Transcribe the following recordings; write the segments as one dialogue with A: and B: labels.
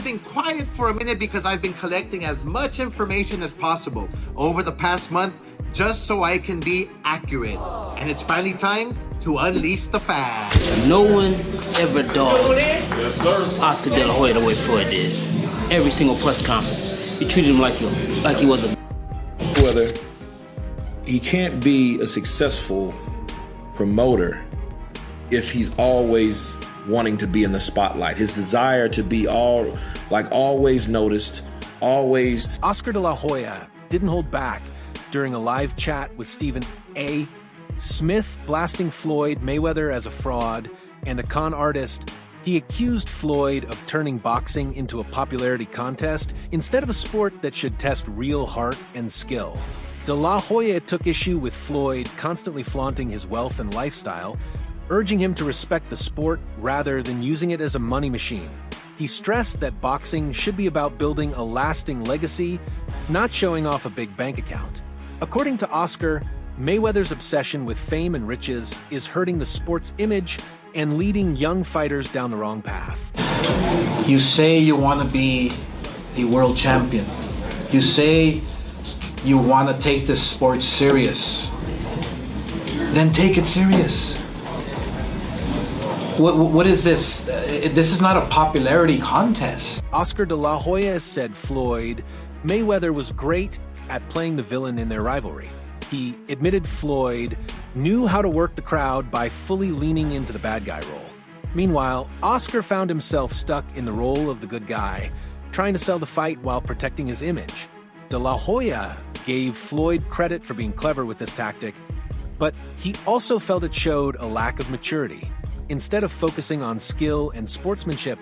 A: I've been quiet for a minute because I've been collecting as much information as possible over the past month just so I can be accurate. And it's finally time to unleash the facts.
B: No one ever dogged Oscar De La Hoya the way Floyd did. Every single press conference, he treated him like he was a...
C: Whether he can't be a successful promoter if he's always wanting to be in the spotlight. His desire to be always noticed, always.
D: Oscar De La Hoya didn't hold back during a live chat with Stephen A. Smith blasting Floyd Mayweather as a fraud and a con artist. He accused Floyd of turning boxing into a popularity contest instead of a sport that should test real heart and skill. De La Hoya took issue with Floyd constantly flaunting his wealth and lifestyle, urging him to respect the sport rather than using it as a money machine. He stressed that boxing should be about building a lasting legacy, not showing off a big bank account. According to Oscar, Mayweather's obsession with fame and riches is hurting the sport's image and leading young fighters down the wrong path.
E: You say you want to be a world champion. You say you want to take this sport serious. Then take it serious. What is this? This is not a popularity contest.
D: Oscar De La Hoya said Floyd Mayweather was great at playing the villain in their rivalry. He admitted Floyd knew how to work the crowd by fully leaning into the bad guy role. Meanwhile, Oscar found himself stuck in the role of the good guy, trying to sell the fight while protecting his image. De La Hoya gave Floyd credit for being clever with this tactic, but he also felt it showed a lack of maturity. Instead of focusing on skill and sportsmanship,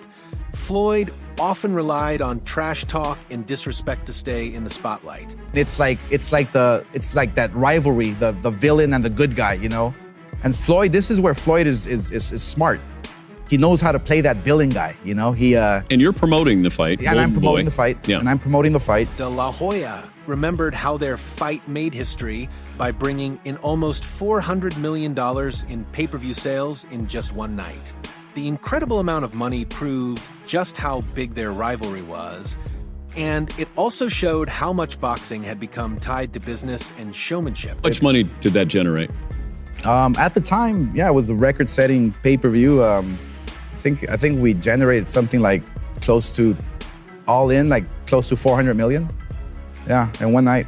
D: Floyd often relied on trash talk and disrespect to stay in the spotlight.
F: It's like that rivalry, the villain and the good guy, you know? And Floyd, this is where Floyd is smart. He knows how to play that villain guy, you know?
G: And you're promoting the fight.
F: Yeah, and I'm promoting the fight.
G: Yeah.
F: And I'm promoting the fight.
D: De La Hoya remembered how their fight made history by bringing in almost $400 million in pay-per-view sales in just one night. The incredible amount of money proved just how big their rivalry was, and it also showed how much boxing had become tied to business and showmanship.
G: How much money did that generate?
F: At the time, yeah, it was the record-setting pay-per-view. I think we generated something like close to, all in, like close to 400 million. Yeah, in one night.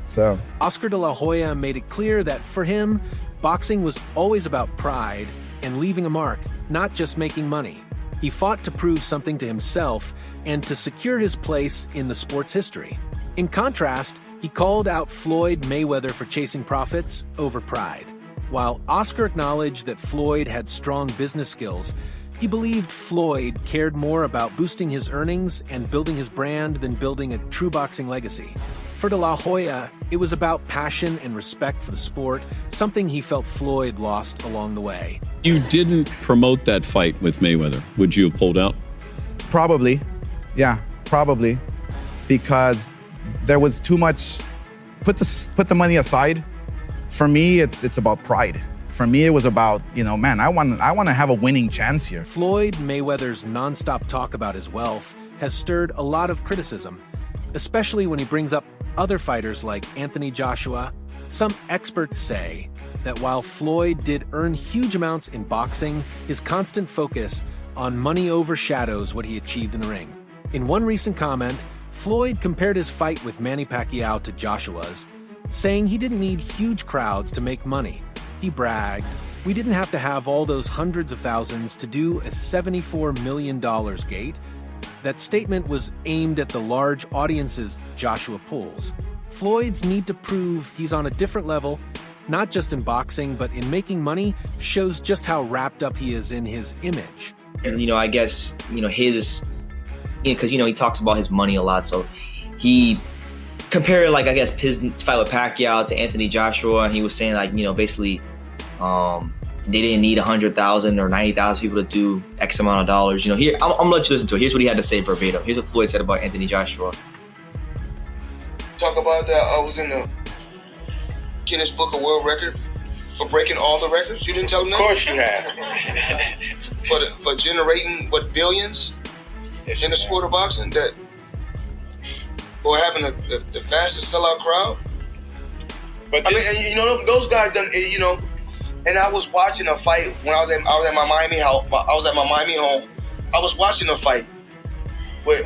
F: So
D: Oscar De La Hoya made it clear that for him, boxing was always about pride and leaving a mark, not just making money. He fought to prove something to himself and to secure his place in the sport's history. In contrast, he called out Floyd Mayweather for chasing profits over pride. While Oscar acknowledged that Floyd had strong business skills, he believed Floyd cared more about boosting his earnings and building his brand than building a true boxing legacy. For De La Hoya, it was about passion and respect for the sport, something he felt Floyd lost along the way.
G: You didn't promote that fight with Mayweather. Would you have pulled out?
F: probably, yeah, probably, because there was too much. Put the money aside. For me, it's about pride. For me, it was about, man, I want to have a winning chance here.
D: Floyd Mayweather's nonstop talk about his wealth has stirred a lot of criticism, especially when he brings up other fighters like Anthony Joshua. Some experts say that while Floyd did earn huge amounts in boxing, his constant focus on money overshadows what he achieved in the ring. In one recent comment, Floyd compared his fight with Manny Pacquiao to Joshua's, saying he didn't need huge crowds to make money. He bragged, "We didn't have to have all those hundreds of thousands to do a $74 million gate." That statement was aimed at the large audiences Joshua pulls. Floyd's need to prove he's on a different level, not just in boxing, but in making money, shows just how wrapped up he is in his image.
H: And, I guess, his, because, he talks about his money a lot. So he compared, his fight with Pacquiao to Anthony Joshua. And he was saying, basically, they didn't need 100,000 or 90,000 people to do X amount of dollars. Here, I'm gonna let you listen to it. Here's what he had to say verbatim. Here's what Floyd said about Anthony Joshua.
I: Talk about that. I was in the Guinness Book of World Record for breaking all the records. You didn't tell them that?
J: Of course you have.
I: For generating, billions? in the sport of boxing that or having the fastest sellout crowd. But I mean, and, you know, those guys done, you know. And I was watching a fight when I was at my Miami house. I was at my Miami home. I was watching a fight with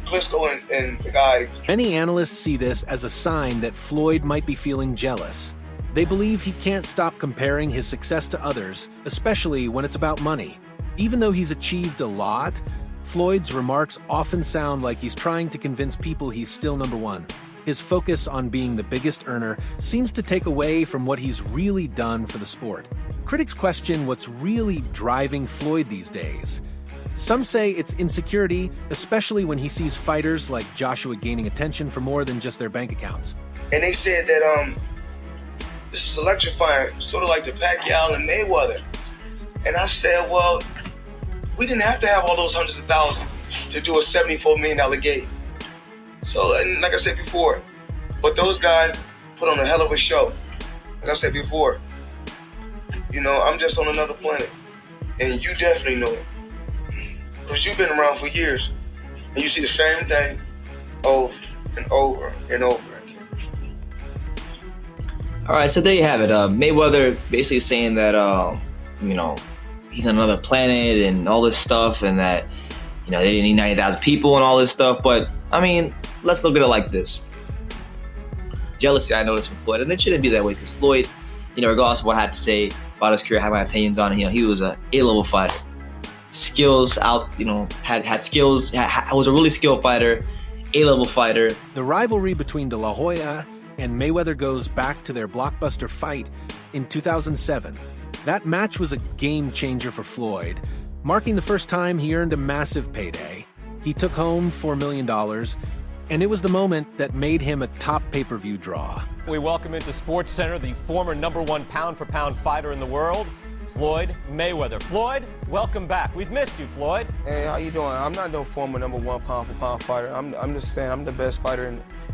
I: Klitschko and the guy.
D: Many analysts see this as a sign that Floyd might be feeling jealous. They believe he can't stop comparing his success to others, especially when it's about money. Even though he's achieved a lot, Floyd's remarks often sound like he's trying to convince people he's still number one. His focus on being the biggest earner seems to take away from what he's really done for the sport. Critics question what's really driving Floyd these days. Some say it's insecurity, especially when he sees fighters like Joshua gaining attention for more than just their bank accounts.
I: And they said that this is electrifying, sort of like the Pacquiao and Mayweather. And I said, well, we didn't have to have all those hundreds of thousands to do a $74 million game. So, and like I said before, but those guys put on a hell of a show. Like I said before, you know, I'm just on another planet. And you definitely know it. Because you've been around for years. And you see the same thing over and over and over again.
H: All right, so there you have it. Mayweather basically saying that, you know, he's on another planet and all this stuff, and that, you know, they didn't need 90,000 people and all this stuff. But, I mean, let's look at it like this. Jealousy, I noticed from Floyd, and it shouldn't be that way, because Floyd, you know, regardless of what I had to say about his career, I have my opinions on it. You know, he was a A-level fighter. Skills out, you know, had skills, was a really skilled fighter, A-level fighter.
D: The rivalry between De La Hoya and Mayweather goes back to their blockbuster fight in 2007. That match was a game changer for Floyd, marking the first time he earned a massive payday. He took home $4 million, and it was the moment that made him a top pay-per-view draw.
J: We welcome into SportsCenter the former #1 pound-for-pound fighter in the world, Floyd Mayweather. Floyd, welcome back. We've missed you, Floyd.
K: Hey, how you doing? I'm not no former #1 pound-for-pound fighter. I'm just saying I'm the best fighter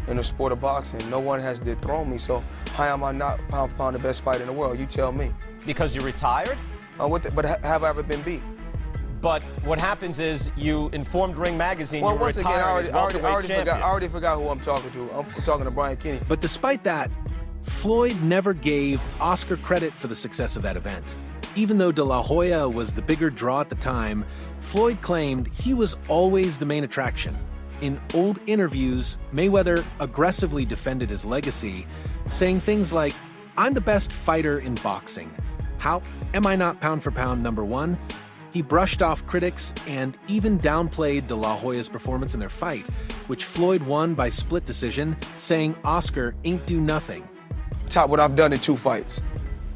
K: in the sport of boxing. No one has dethroned me, so how am I not pound-for-pound the best fighter in the world? You tell me.
J: Because you retired?
K: But have I ever been beat?
J: But what happens is you informed Ring Magazine
K: well,
J: you were
K: once again,
J: retired as welterweight champion.
K: I already forgot who I'm talking to. I'm talking to Brian Kinney.
D: But despite that, Floyd never gave Oscar credit for the success of that event. Even though De La Hoya was the bigger draw at the time, Floyd claimed he was always the main attraction. In old interviews, Mayweather aggressively defended his legacy, saying things like, "I'm the best fighter in boxing. How am I not pound-for-pound #1? He brushed off critics and even downplayed De La Hoya's performance in their fight, which Floyd won by split decision, saying Oscar ain't do nothing.
K: Top what I've done in 2 fights.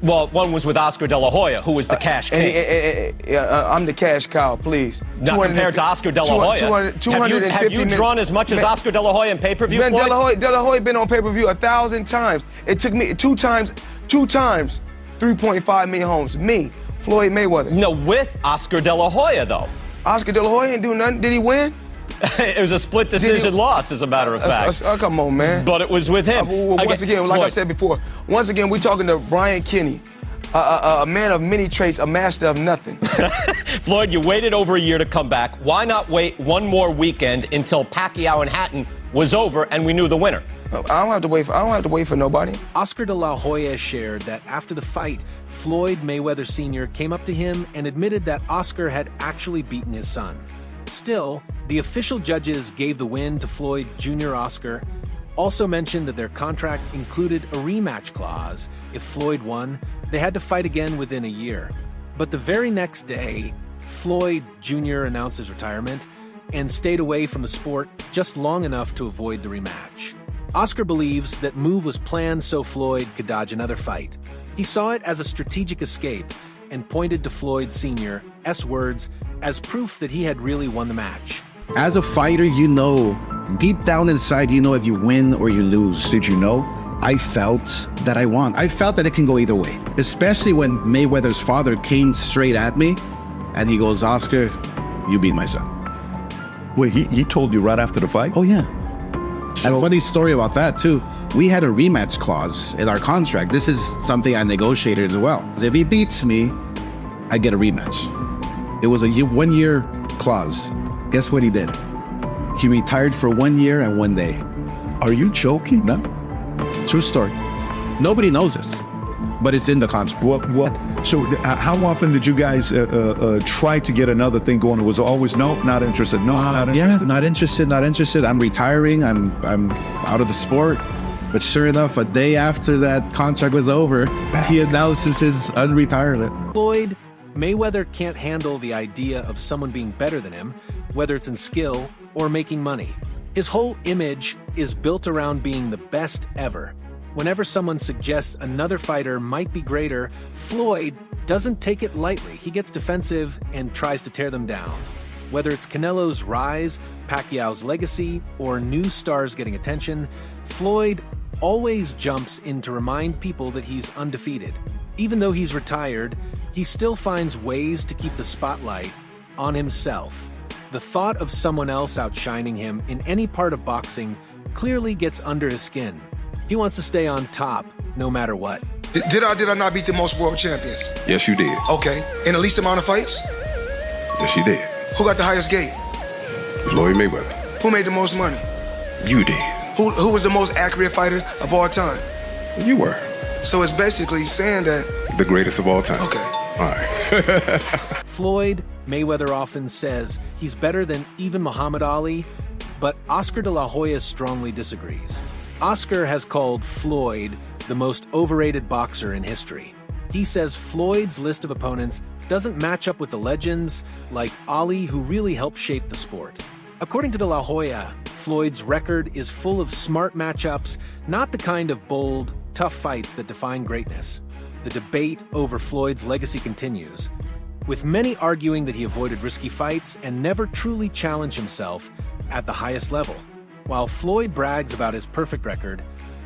J: Well, one was with Oscar De La Hoya, who was the cash king.
K: I'm the cash cow, please.
J: Not compared to Oscar De La Hoya. Have you drawn as much as Oscar De La Hoya in pay-per-view,
K: man,
J: Floyd?
K: De La Hoya been on pay-per-view 1,000 times. It took me 2 times, 3.5 million homes. Me, Floyd Mayweather.
J: No, with Oscar De La Hoya, though.
K: Oscar De La Hoya didn't do nothing. Did he win?
J: It was a split decision loss, as a matter of fact.
K: Come on, man.
J: But it was with him.
K: Once again, like I said before, once again, we're talking to Brian Kinney, a man of many traits, a master of nothing.
J: Floyd, you waited over a year to come back. Why not wait one more weekend until Pacquiao and Hatton was over and we knew the winner?
K: I don't have to wait for nobody.
D: Oscar De La Hoya shared that after the fight, Floyd Mayweather Sr. came up to him and admitted that Oscar had actually beaten his son. Still, the official judges gave the win to Floyd Jr. Oscar, also mentioned that their contract included a rematch clause. If Floyd won, they had to fight again within a year. But the very next day, Floyd Jr. announced his retirement and stayed away from the sport just long enough to avoid the rematch. Oscar believes that move was planned so Floyd could dodge another fight. He saw it as a strategic escape and pointed to Floyd Sr.'s words as proof that he had really won the match.
L: As a fighter, you know, deep down inside, you know if you win or you lose. Did you know? I felt that I won. I felt that it can go either way, especially when Mayweather's father came straight at me and he goes, "Oscar, you beat my son."
M: Wait, he told you right after the fight?
L: Oh, yeah. And a funny story about that, too. We had a rematch clause in our contract. This is something I negotiated as well. If he beats me, I get a rematch. It was a 1-year clause. Guess what he did? He retired for 1 year and 1 day.
M: Are you joking?
L: No. True story. Nobody knows this, but it's in the contract.
M: What? So how often did you guys try to get another thing going? It was always no, not interested. No, not interested.
L: Yeah, not interested. I'm retiring. I'm out of the sport. But sure enough, a day after that contract was over, he announces his unretirement.
D: Floyd Mayweather can't handle the idea of someone being better than him, whether it's in skill or making money. His whole image is built around being the best ever. Whenever someone suggests another fighter might be greater, Floyd doesn't take it lightly. He gets defensive and tries to tear them down. Whether it's Canelo's rise, Pacquiao's legacy, or new stars getting attention, Floyd always jumps in to remind people that he's undefeated. Even though he's retired, he still finds ways to keep the spotlight on himself. The thought of someone else outshining him in any part of boxing clearly gets under his skin. He wants to stay on top, no matter what.
I: Did I not beat the most world champions?
N: Yes, you did.
I: Okay. In the least amount of fights?
N: Yes, you did.
I: Who got the highest gate?
N: Floyd Mayweather.
I: Who made the most money?
N: You did.
I: Who was the most accurate fighter of all time?
N: You were.
I: So it's basically saying that...
N: The greatest of all time.
I: Okay.
N: All right.
D: Floyd Mayweather often says he's better than even Muhammad Ali, but Oscar De La Hoya strongly disagrees. Oscar has called Floyd the most overrated boxer in history. He says Floyd's list of opponents doesn't match up with the legends like Ali, who really helped shape the sport. According to De La Hoya, Floyd's record is full of smart matchups, not the kind of bold, tough fights that define greatness. The debate over Floyd's legacy continues, with many arguing that he avoided risky fights and never truly challenged himself at the highest level. While Floyd brags about his perfect record,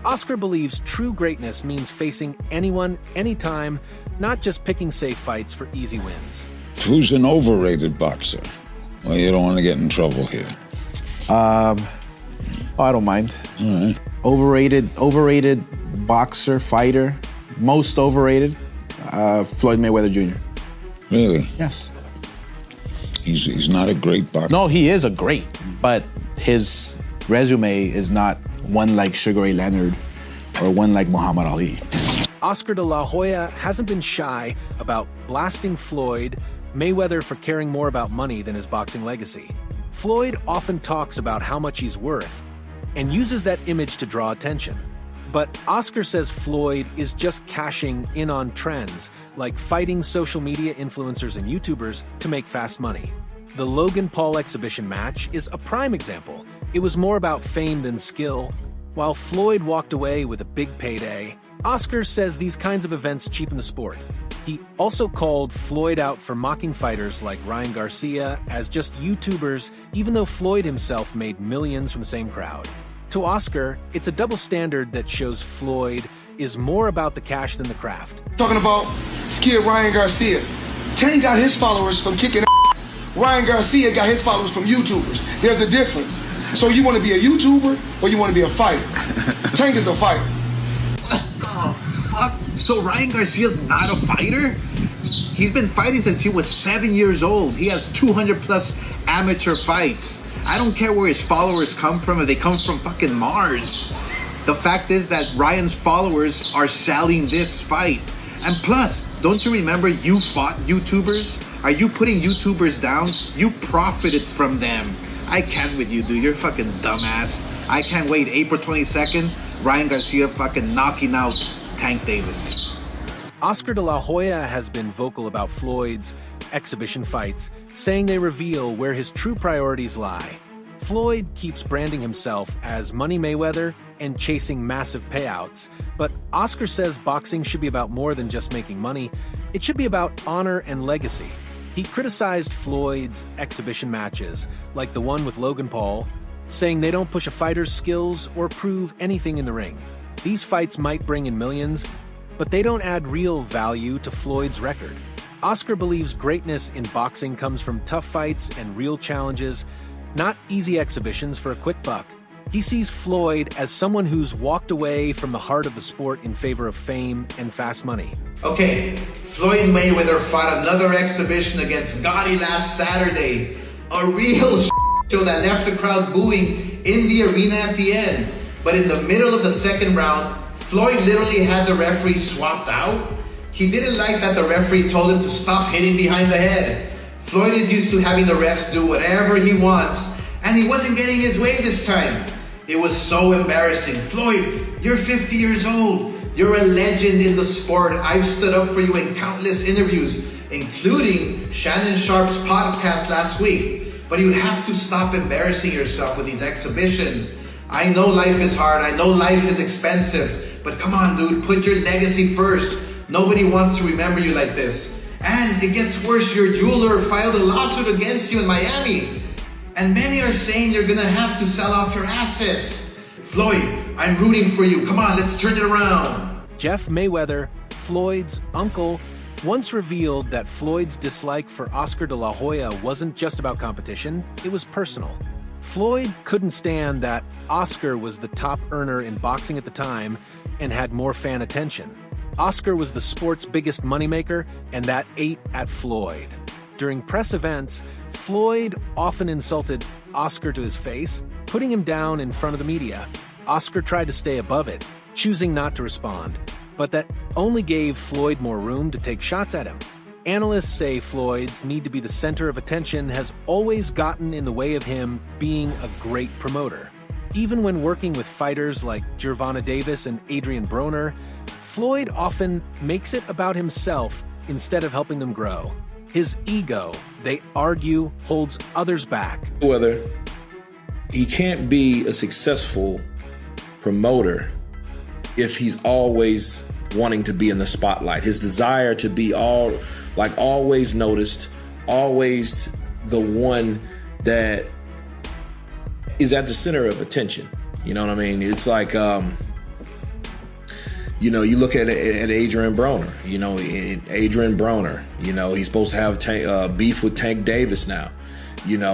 D: Oscar believes true greatness means facing anyone, anytime, not just picking safe fights for easy wins.
O: Who's an overrated boxer? Well, you don't want to get in trouble here.
F: I don't mind.
O: All right.
F: Overrated boxer, fighter, most overrated, Floyd Mayweather Jr.
O: Really?
F: Yes.
O: He's not a great boxer.
F: No, he is a great, but his resume is not one like Sugar Ray Leonard or one like Muhammad Ali.
D: Oscar De La Hoya hasn't been shy about blasting Floyd Mayweather for caring more about money than his boxing legacy. Floyd often talks about how much he's worth and uses that image to draw attention. But Oscar says Floyd is just cashing in on trends, like fighting social media influencers and YouTubers to make fast money. The Logan Paul exhibition match is a prime example. It was more about fame than skill. While Floyd walked away with a big payday, Oscar says these kinds of events cheapen the sport. He also called Floyd out for mocking fighters like Ryan Garcia as just YouTubers, even though Floyd himself made millions from the same crowd. To Oscar, it's a double standard that shows Floyd is more about the cash than the craft.
I: Talking about this kid Ryan Garcia. Tank got his followers from kicking ass. Ryan Garcia got his followers from YouTubers. There's a difference. So you want to be a YouTuber or you want to be a fighter? Tank is a fighter.
A: Oh, fuck. So Ryan Garcia's not a fighter? He's been fighting since he was 7 years old. He has 200 plus amateur fights. I don't care where his followers come from, if they come from fucking Mars. The fact is that Ryan's followers are selling this fight. And plus, don't you remember you fought YouTubers? Are you putting YouTubers down? You profited from them. I can't with you, dude. You're fucking dumbass. I can't wait. April 22nd, Ryan Garcia fucking knocking out Tank Davis.
D: Oscar De La Hoya has been vocal about Floyd's exhibition fights, saying they reveal where his true priorities lie. Floyd keeps branding himself as Money Mayweather and chasing massive payouts, but Oscar says boxing should be about more than just making money. It should be about honor and legacy. He criticized Floyd's exhibition matches, like the one with Logan Paul, saying they don't push a fighter's skills or prove anything in the ring. These fights might bring in millions, but they don't add real value to Floyd's record. Oscar believes greatness in boxing comes from tough fights and real challenges, not easy exhibitions for a quick buck. He sees Floyd as someone who's walked away from the heart of the sport in favor of fame and fast money.
A: Okay, Floyd Mayweather fought another exhibition against Gotti last Saturday. A real show that left the crowd booing in the arena at the end. But in the middle of the second round, Floyd literally had the referee swapped out. He didn't like that the referee told him to stop hitting behind the head. Floyd is used to having the refs do whatever he wants, and he wasn't getting his way this time. It was so embarrassing. Floyd, you're 50 years old. You're a legend in the sport. I've stood up for you in countless interviews, including Shannon Sharp's podcast last week. But you have to stop embarrassing yourself with these exhibitions. I know life is hard. I know life is expensive. But come on, dude, put your legacy first. Nobody wants to remember you like this. And it gets worse. Your jeweler filed a lawsuit against you in Miami. And many are saying you're gonna have to sell off your assets. Floyd, I'm rooting for you. Come on, let's turn it around.
D: Jeff Mayweather, Floyd's uncle, once revealed that Floyd's dislike for Oscar De La Hoya wasn't just about competition, it was personal. Floyd couldn't stand that Oscar was the top earner in boxing at the time and had more fan attention. Oscar was the sport's biggest moneymaker, and that ate at Floyd. During press events, Floyd often insulted Oscar to his face, putting him down in front of the media. Oscar tried to stay above it, choosing not to respond, but that only gave Floyd more room to take shots at him. Analysts say Floyd's need to be the center of attention has always gotten in the way of him being a great promoter. Even when working with fighters like Gervonta Davis and Adrian Broner, Floyd often makes it about himself instead of helping them grow. His ego, they argue, holds others back.
C: Whether he can't be a successful promoter if he's always wanting to be in the spotlight. His desire to be always noticed, always the one that is at the center of attention. You know what I mean? It's like, you look at Adrian Broner. Adrian Broner, he's supposed to have beef with Tank Davis now.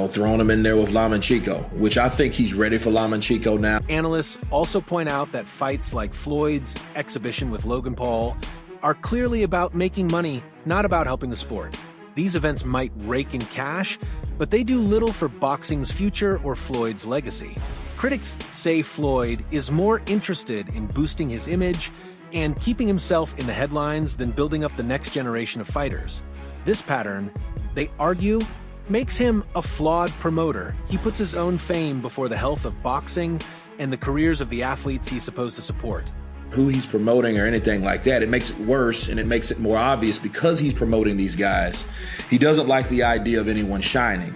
C: Throwing him in there with Lomachenko, which I think he's ready for Lomachenko now.
D: Analysts also point out that fights like Floyd's exhibition with Logan Paul are clearly about making money, not about helping the sport. These events might rake in cash, but they do little for boxing's future or Floyd's legacy. Critics say Floyd is more interested in boosting his image and keeping himself in the headlines than building up the next generation of fighters. This pattern, they argue, makes him a flawed promoter. He puts his own fame before the health of boxing and the careers of the athletes he's supposed to support.
C: Who he's promoting or anything like that, it makes it worse and it makes it more obvious because he's promoting these guys. He doesn't like the idea of anyone shining.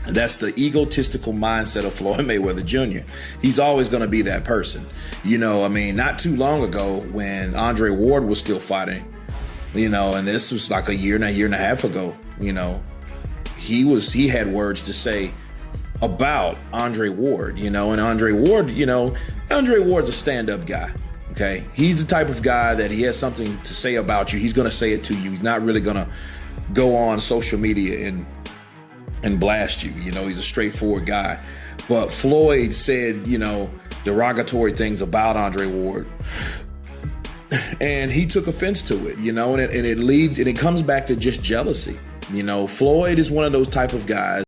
C: And that's the egotistical mindset of Floyd Mayweather Jr. He's always going to be that person. Not too long ago when Andre Ward was still fighting, and this was like a year and a half ago, he had words to say about Andre Ward, and Andre Ward's a stand-up guy. Okay, he's the type of guy that he has something to say about you, he's going to say it to you. He's not really going to go on social media and blast you. He's a straightforward guy. But Floyd said, derogatory things about Andre Ward, and he took offense to it, and it comes back to just jealousy. Floyd is one of those type of guys